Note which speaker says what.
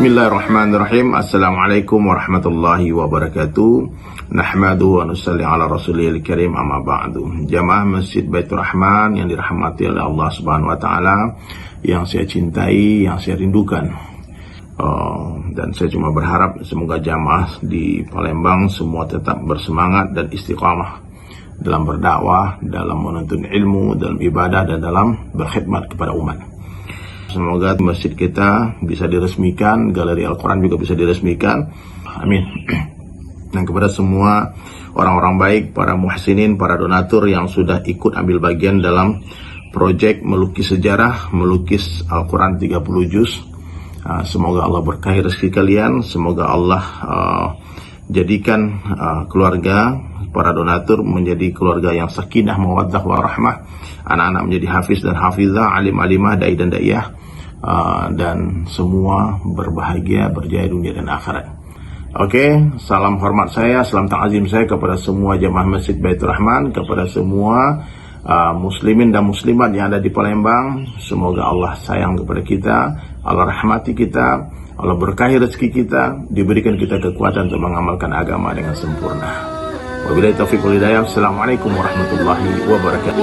Speaker 1: Bismillahirrahmanirrahim. Assalamualaikum warahmatullahi wabarakatuh. Nahmadu wa nusalli ala rasulil karim, amma ba'du. Jamaah Masjid Baitur Rahman yang dirahmati oleh Allah Subhanahu wa taala, yang saya cintai, yang saya rindukan. Dan saya cuma berharap semoga jamaah di Palembang semua tetap bersemangat dan istiqamah dalam berdakwah, dalam menuntut ilmu, dalam ibadah, dan dalam berkhidmat kepada umat. Semoga masjid kita bisa diresmikan, galeri Al-Quran juga bisa diresmikan. Amin. Dan kepada semua orang-orang baik, para muhsinin, para donatur yang sudah ikut ambil bagian dalam proyek melukis sejarah, melukis Al-Quran 30 juz. Semoga Allah berkahi rezeki kalian. Semoga Allah jadikan keluarga para donatur menjadi keluarga yang sakinah, mawaddah, warahmah. Anak-anak menjadi hafiz dan hafizah, alim-alimah, da'i dan da'iyah, dan semua berbahagia, berjaya dunia dan akhirat. Oke, salam hormat saya, salam ta'azim saya kepada semua jamaah Masjid Baitur Rahman, kepada semua muslimin dan muslimat yang ada di Palembang. Semoga Allah sayang kepada kita, Allah rahmati kita, Allah berkahi rezeki kita, diberikan kita kekuatan untuk mengamalkan agama dengan sempurna. Wabillahi taufiq wal hidayah. Assalamualaikum warahmatullahi wabarakatuh.